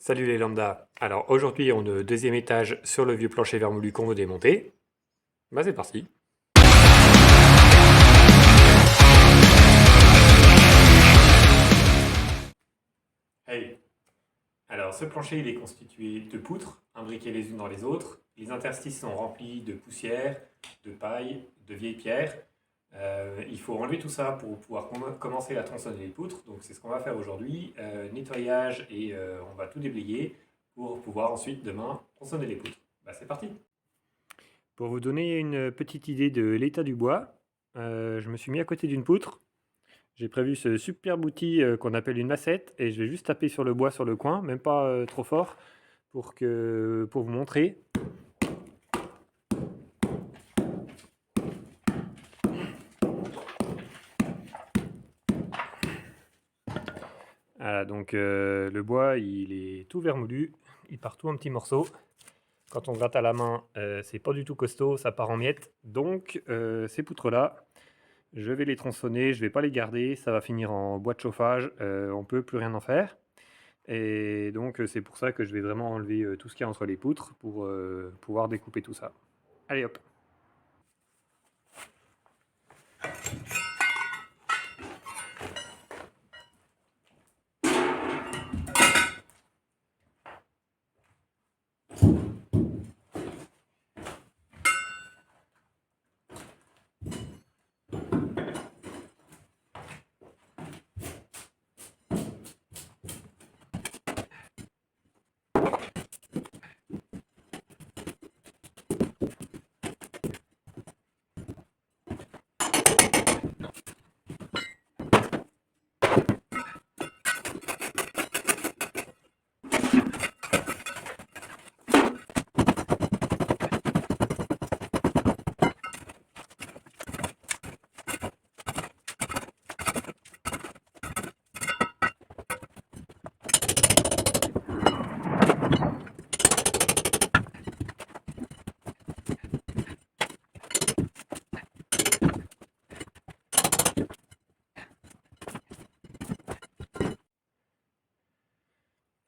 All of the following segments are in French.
Salut les lambda. Alors aujourd'hui on est au deuxième étage sur le vieux plancher vermoulu qu'on veut démonter. Bah c'est parti. Hey. Alors ce plancher il est constitué de poutres, imbriquées les unes dans les autres. Les interstices sont remplis de poussière, de paille, de vieilles pierres. Il faut enlever tout ça pour pouvoir commencer à tronçonner les poutres. Donc c'est ce qu'on va faire aujourd'hui. Nettoyage et on va tout déblayer pour pouvoir ensuite demain tronçonner les poutres. Bah c'est parti. Pour vous donner une petite idée de l'état du bois, je me suis mis à côté d'une poutre. J'ai prévu ce superbe outil qu'on appelle une massette et je vais juste taper sur le bois sur le coin, même pas trop fort, pour vous montrer. Voilà, donc le bois il est tout vermoulu, il part tout en petits morceaux. Quand on gratte à la main, c'est pas du tout costaud, ça part en miettes. Donc ces poutres-là, je vais les tronçonner, je vais pas les garder, ça va finir en bois de chauffage, on peut plus rien en faire. Et donc c'est pour ça que je vais vraiment enlever tout ce qu'il y a entre les poutres pour pouvoir découper tout ça. Allez hop.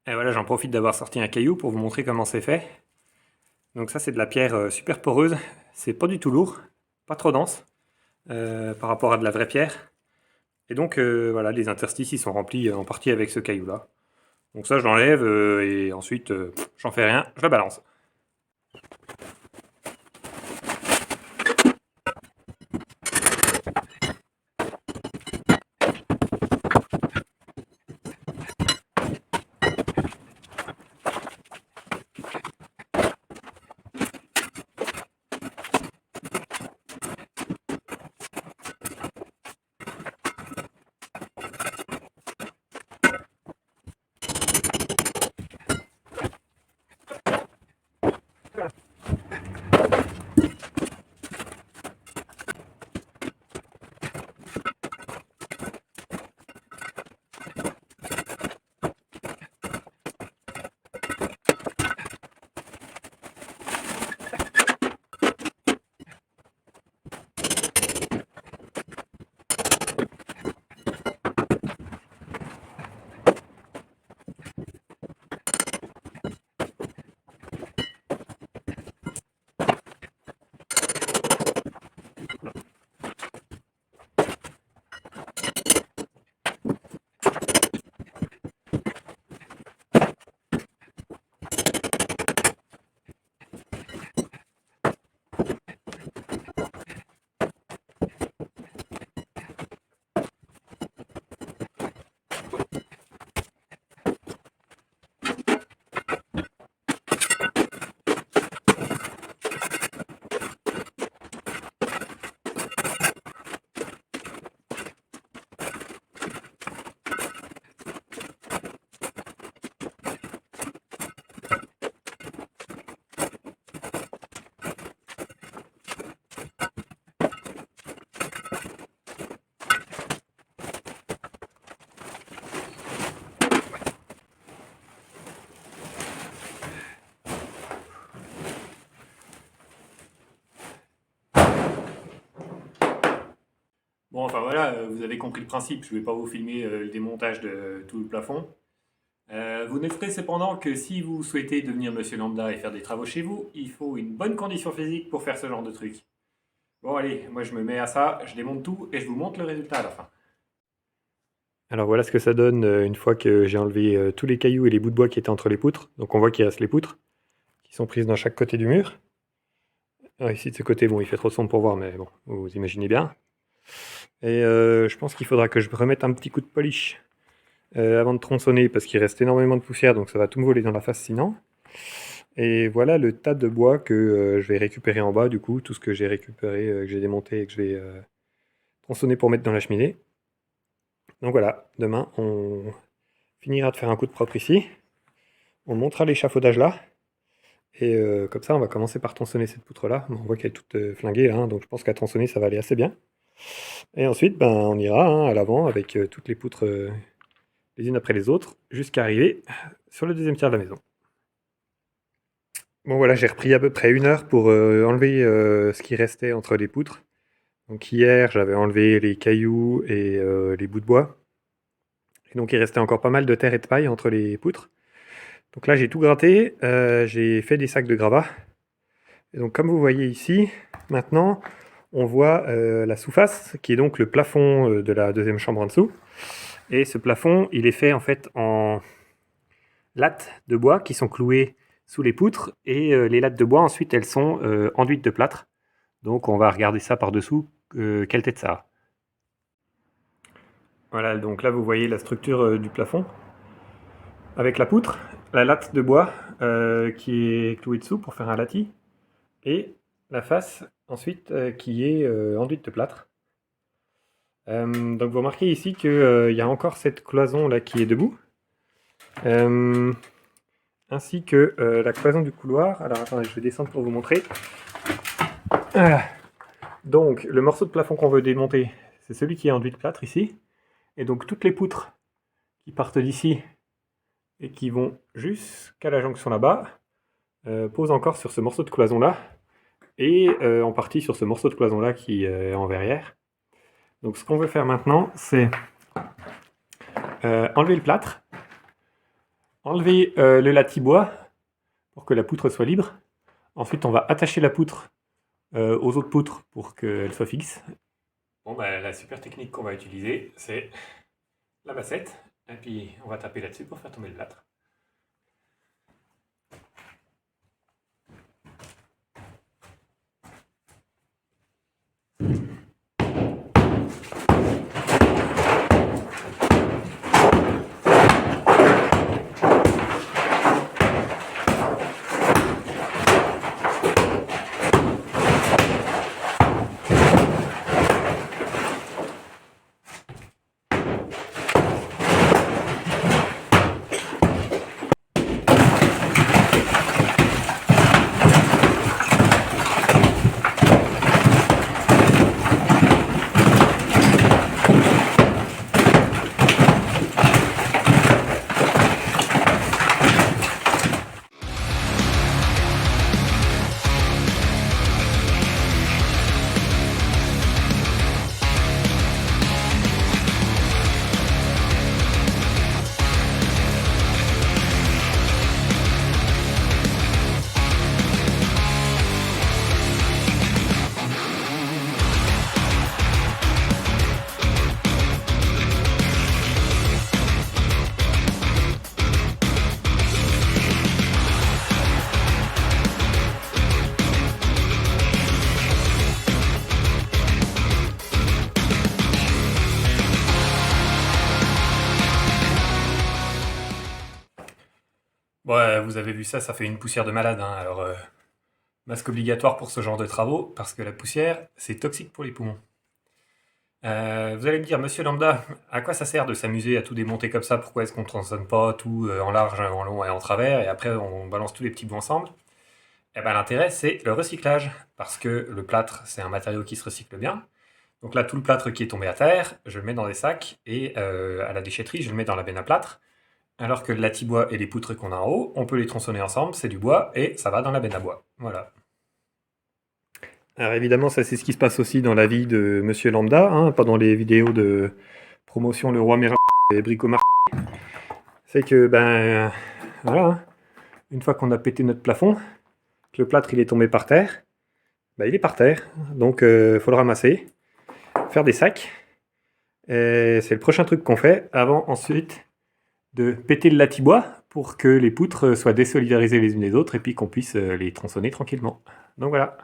Et voilà, j'en profite d'avoir sorti un caillou pour vous montrer comment c'est fait. Donc ça c'est de la pierre super poreuse, c'est pas du tout lourd, pas trop dense par rapport à de la vraie pierre. Et donc voilà, les interstices ils sont remplis en partie avec ce caillou-là. Donc ça je l'enlève et ensuite j'en fais rien, je la balance. Bon, enfin voilà, vous avez compris le principe. Je ne vais pas vous filmer le démontage de tout le plafond. Vous noterez cependant que si vous souhaitez devenir Monsieur Lambda et faire des travaux chez vous, il faut une bonne condition physique pour faire ce genre de truc. Bon allez, moi je me mets à ça, je démonte tout et je vous montre le résultat à la fin. Alors voilà ce que ça donne une fois que j'ai enlevé tous les cailloux et les bouts de bois qui étaient entre les poutres. Donc on voit qu'il reste les poutres qui sont prises dans chaque côté du mur. Alors ici de ce côté, bon il fait trop sombre pour voir, mais bon, vous imaginez bien. Et je pense qu'il faudra que je remette un petit coup de polish avant de tronçonner parce qu'il reste énormément de poussière, donc ça va tout me voler dans la face sinon. Et voilà le tas de bois que je vais récupérer en bas, du coup, tout ce que j'ai récupéré, que j'ai démonté et que je vais tronçonner pour mettre dans la cheminée. Donc voilà, demain on finira de faire un coup de propre ici, on montera l'échafaudage là, et comme ça on va commencer par tronçonner cette poutre là. On voit qu'elle est toute flinguée là, hein, donc je pense qu'à tronçonner ça va aller assez bien. Et ensuite ben, on ira hein, à l'avant avec toutes les poutres les unes après les autres, jusqu'à arriver sur le deuxième tiers de la maison. Bon voilà, j'ai repris à peu près 1 heure pour enlever ce qui restait entre les poutres. Donc hier, j'avais enlevé les cailloux et les bouts de bois. Et donc il restait encore pas mal de terre et de paille entre les poutres. Donc là, j'ai tout gratté, j'ai fait des sacs de gravat. Et donc comme vous voyez ici, maintenant, on voit la sous-face, qui est donc le plafond de la deuxième chambre en dessous. Et ce plafond, il est fait en fait en lattes de bois qui sont clouées sous les poutres. Et les lattes de bois, ensuite, elles sont enduites de plâtre. Donc on va regarder ça par-dessous, quelle tête ça a. Voilà, donc là vous voyez la structure du plafond. Avec la poutre, la latte de bois qui est clouée dessous pour faire un latis. Et la face ensuite qui est enduite de plâtre. Donc vous remarquez ici qu'il y a encore cette cloison là qui est debout. Ainsi que la cloison du couloir. Alors attendez, je vais descendre pour vous montrer. Voilà. Donc le morceau de plafond qu'on veut démonter, c'est celui qui est enduit de plâtre ici. Et donc toutes les poutres qui partent d'ici et qui vont jusqu'à la jonction là-bas posent encore sur ce morceau de cloison là. Et en partie sur ce morceau de cloison là qui est en verrière. Donc ce qu'on veut faire maintenant, c'est enlever le plâtre, enlever le lati-bois pour que la poutre soit libre. Ensuite, on va attacher la poutre aux autres poutres pour qu'elle soit fixe. Bon, bah, la super technique qu'on va utiliser, c'est la bassette. Et puis, on va taper là-dessus pour faire tomber le plâtre. Ouais, vous avez vu ça, ça fait une poussière de malade, hein. Alors, masque obligatoire pour ce genre de travaux, parce que la poussière, c'est toxique pour les poumons. Vous allez me dire, monsieur Lambda, à quoi ça sert de s'amuser à tout démonter comme ça? Pourquoi est-ce qu'on ne tronçonne pas tout en large, en long et en travers, et après on balance tous les petits bouts ensemble? Eh ben, l'intérêt, c'est le recyclage, parce que le plâtre, c'est un matériau qui se recycle bien. Donc là, tout le plâtre qui est tombé à terre, je le mets dans des sacs, et à la déchetterie, je le mets dans la benne à plâtre. Alors que le lati-bois et les poutres qu'on a en haut, on peut les tronçonner ensemble, c'est du bois, et ça va dans la benne à bois. Voilà. Alors évidemment, ça c'est ce qui se passe aussi dans la vie de Monsieur Lambda, hein, pas dans les vidéos de promotion Le Roi Merlin et Bricomarché. c'est que, ben, voilà, hein, une fois qu'on a pété notre plafond, que le plâtre il est tombé par terre, ben, il est par terre, donc faut le ramasser, faire des sacs, et c'est le prochain truc qu'on fait, avant ensuite de péter le latibois pour que les poutres soient désolidarisées les unes des autres et puis qu'on puisse les tronçonner tranquillement. Donc voilà.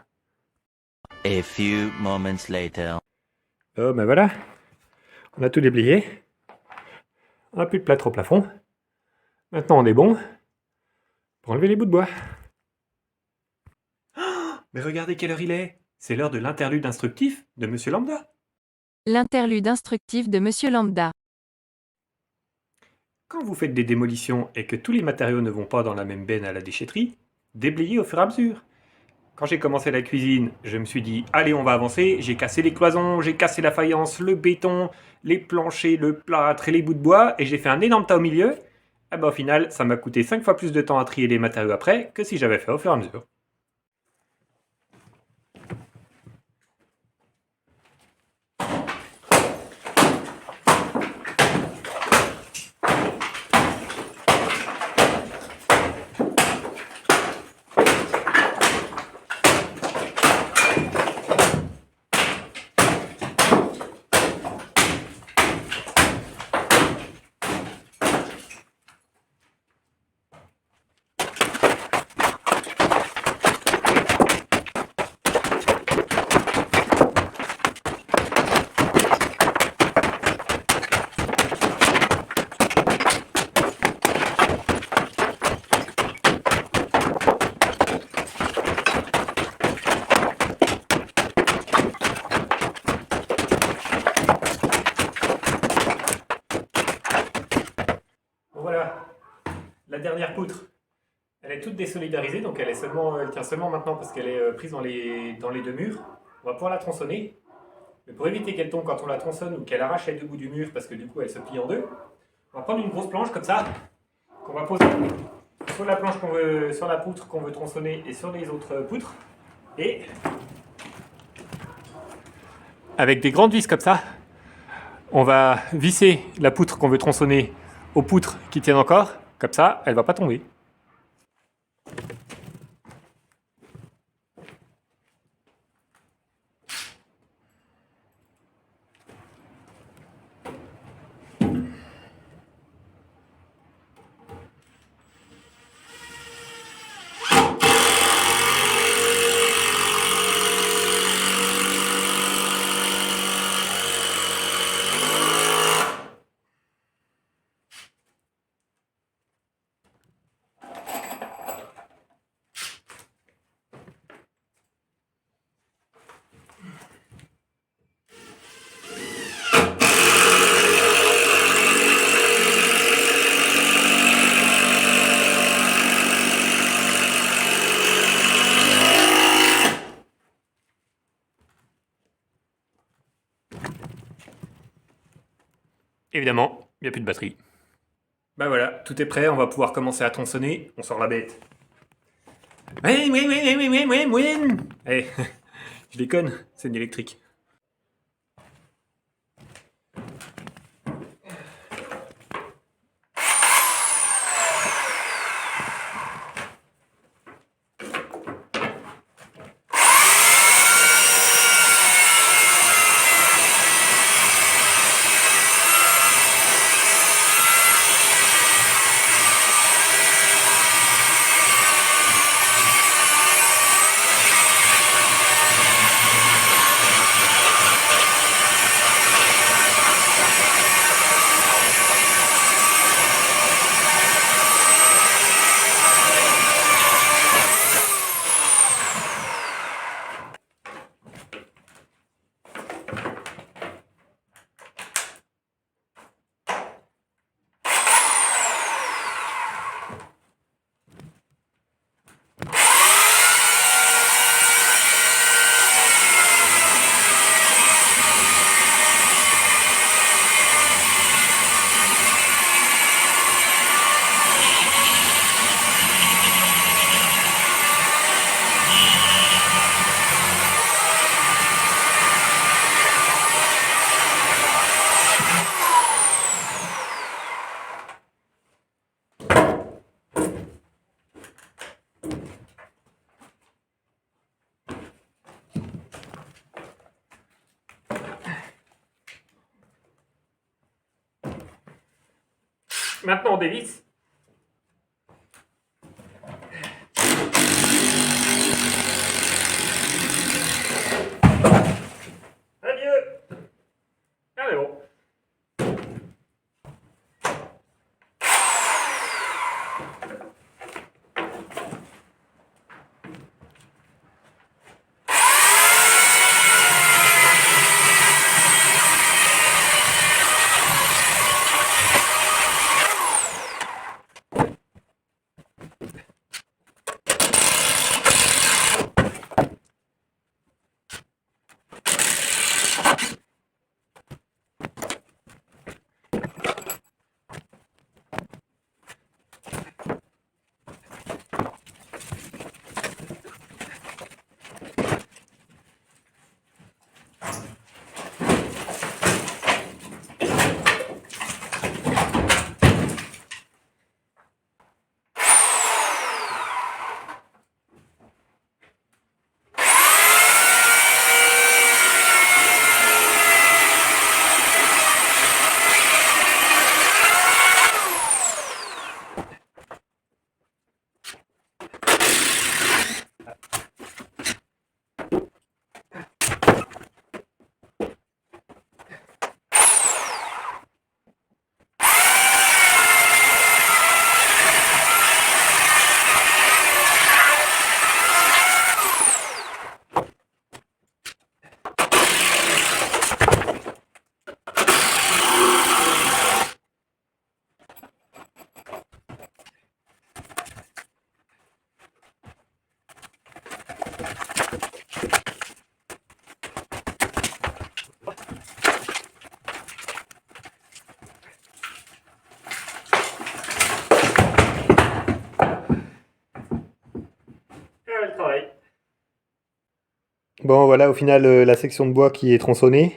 A few moments later. Oh ben voilà, on a tout déblayé, on n'a plus de plâtre au plafond. Maintenant on est bon pour enlever les bouts de bois. Oh, mais regardez quelle heure il est. C'est l'heure de l'interlude instructif de Monsieur Lambda. L'interlude instructif de Monsieur Lambda. Quand vous faites des démolitions et que tous les matériaux ne vont pas dans la même benne à la déchetterie, déblayez au fur et à mesure. Quand j'ai commencé la cuisine, je me suis dit allez on va avancer, j'ai cassé les cloisons, j'ai cassé la faïence, le béton, les planchers, le plâtre et les bouts de bois et j'ai fait un énorme tas au milieu. Et ben au final, ça m'a coûté 5 fois plus de temps à trier les matériaux après que si j'avais fait au fur et à mesure. Voilà, la dernière poutre. Elle est toute désolidarisée, donc elle tient seulement maintenant parce qu'elle est prise dans les deux murs. On va pouvoir la tronçonner. Mais pour éviter qu'elle tombe quand on la tronçonne ou qu'elle arrache les deux bouts du mur parce que du coup elle se plie en deux, on va prendre une grosse planche comme ça, qu'on va poser sur la planche sur la poutre qu'on veut tronçonner et sur les autres poutres. Et avec des grandes vis comme ça, on va visser la poutre qu'on veut tronçonner aux poutres qui tiennent encore. Comme ça, elle ne va pas tomber. Évidemment, il n'y a plus de batterie. Bah voilà, tout est prêt, on va pouvoir commencer à tronçonner. On sort la bête. Oui, oui, oui, oui, oui, oui, oui, oui. Eh, je déconne, c'est une électrique. Maintenant, on dévisse. Adieu. Allez, bon. Le travail. Bon, voilà, au final, la section de bois qui est tronçonnée.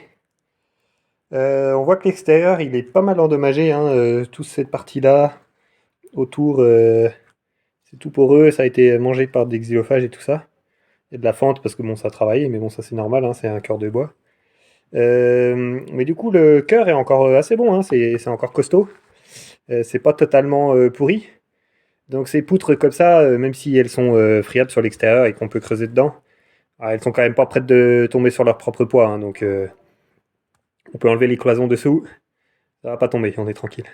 On voit que l'extérieur, il est pas mal endommagé, hein, toute cette partie-là, autour, c'est tout poreux, ça a été mangé par des xylophages et tout ça. Et de la fente, parce que bon, ça a travaillé, mais bon, ça c'est normal, hein, c'est un cœur de bois. Mais du coup, le cœur est encore assez bon, hein, c'est encore costaud. C'est pas totalement pourri. Donc ces poutres comme ça, même si elles sont friables sur l'extérieur et qu'on peut creuser dedans, elles sont quand même pas prêtes de tomber sur leur propre poids, hein, donc on peut enlever les cloisons dessous, ça va pas tomber, on est tranquille.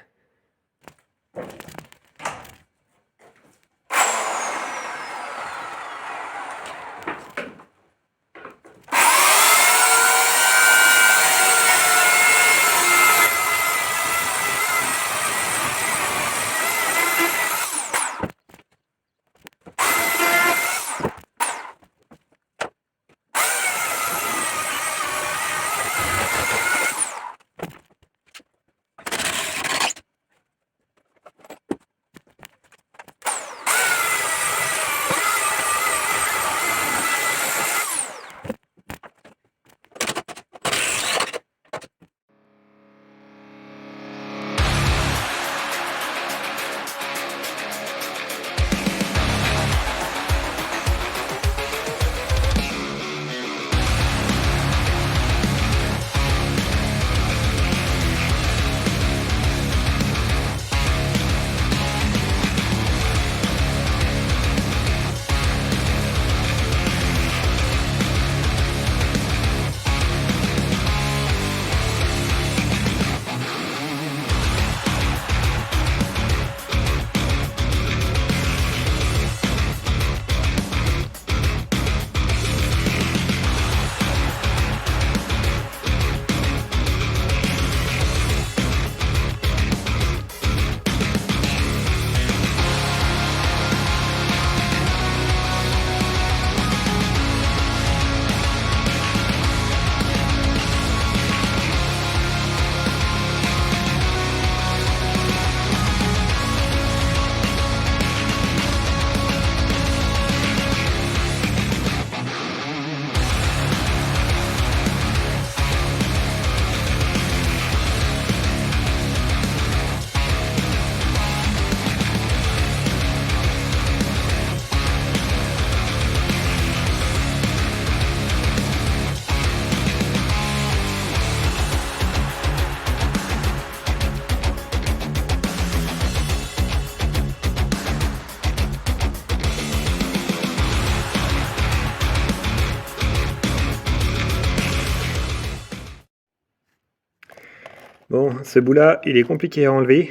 Bon, ce bout-là, il est compliqué à enlever.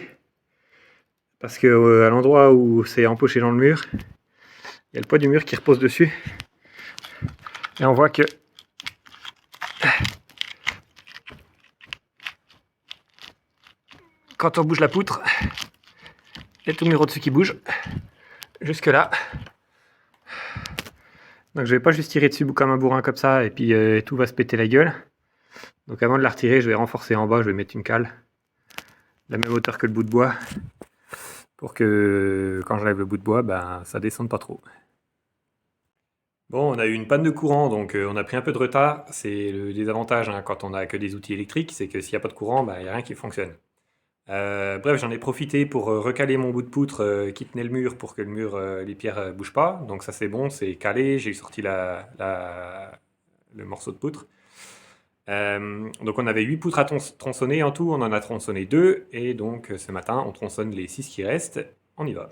Parce que à l'endroit où c'est empoché dans le mur, il y a le poids du mur qui repose dessus. Et on voit que quand on bouge la poutre, il y a tout le mur au-dessus qui bouge. Jusque là. Donc je vais pas juste tirer dessus comme un bourrin comme ça et puis tout va se péter la gueule. Donc avant de la retirer, je vais renforcer en bas, je vais mettre une cale. La même hauteur que le bout de bois. Pour que quand j'enlève le bout de bois, ben, ça descende pas trop. Bon, on a eu une panne de courant, donc on a pris un peu de retard. C'est le désavantage hein, quand on n'a que des outils électriques, c'est que s'il n'y a pas de courant, ben, il n'y a rien qui fonctionne. Bref, j'en ai profité pour recaler mon bout de poutre qui tenait le mur pour que le mur, les pierres bougent pas. Donc ça c'est bon, c'est calé, j'ai sorti le morceau de poutre. Donc on avait 8 poutres à tronçonner en tout, on en a tronçonné 2, et donc ce matin on tronçonne les 6 qui restent, on y va.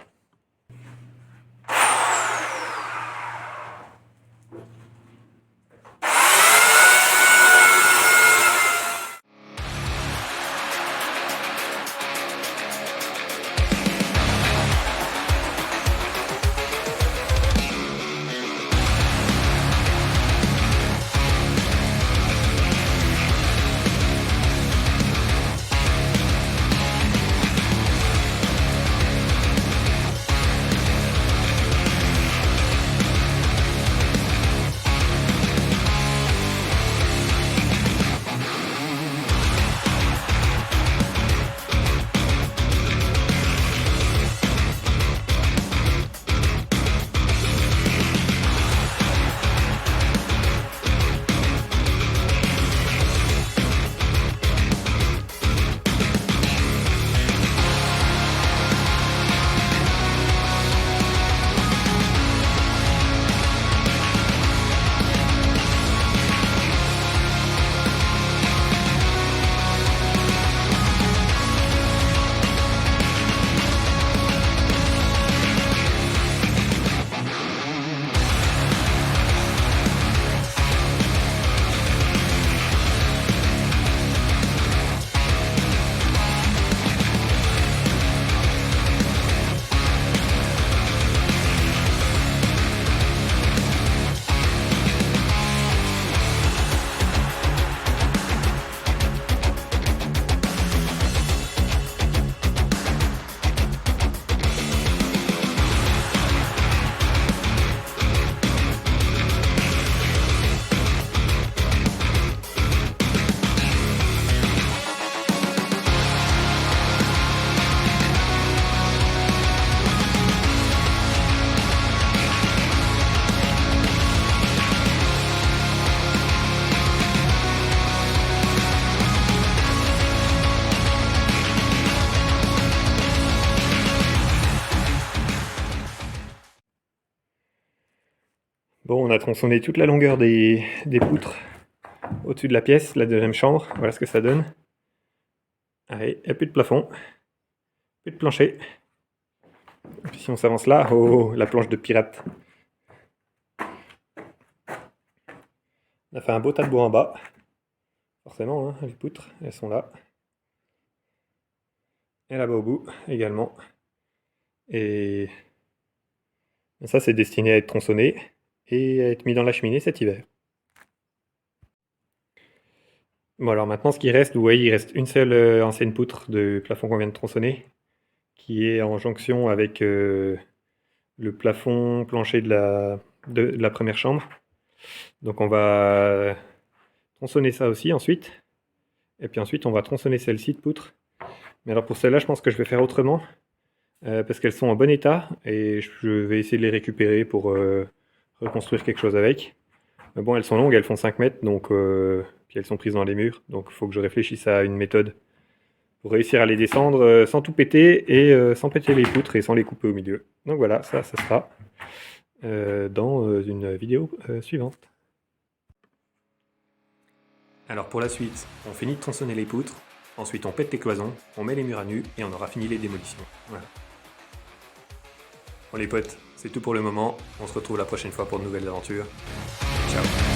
Bon, on a tronçonné toute la longueur des poutres au-dessus de la pièce, la deuxième chambre. Voilà ce que ça donne. Allez, il n'y a plus de plafond, plus de plancher. Et puis si on s'avance là, oh, la planche de pirate. On a fait un beau tas de bois en bas. Forcément, hein, les poutres, elles sont là. Et là-bas au bout également. Et ça, c'est destiné à être tronçonné et à être mis dans la cheminée cet hiver. Bon, alors maintenant, ce qui reste, vous voyez, il reste une seule ancienne poutre de plafond qu'on vient de tronçonner, qui est en jonction avec le plafond plancher de la première chambre. Donc on va tronçonner ça aussi ensuite. Et puis ensuite, on va tronçonner celle-ci de poutre. Mais alors pour celle-là, je pense que je vais faire autrement. Parce qu'elles sont en bon état. Et je vais essayer de les récupérer pour reconstruire quelque chose avec. Mais bon, elles sont longues, elles font 5 mètres. Donc, puis elles sont prises dans les murs. Donc il faut que je réfléchisse à une méthode pour réussir à les descendre sans tout péter et sans péter les poutres et sans les couper au milieu. Donc voilà, ça sera dans une vidéo suivante. Alors pour la suite, on finit de tronçonner les poutres, ensuite on pète les cloisons, on met les murs à nu et on aura fini les démolitions. Voilà. Bon les potes, c'est tout pour le moment, on se retrouve la prochaine fois pour de nouvelles aventures. Ciao.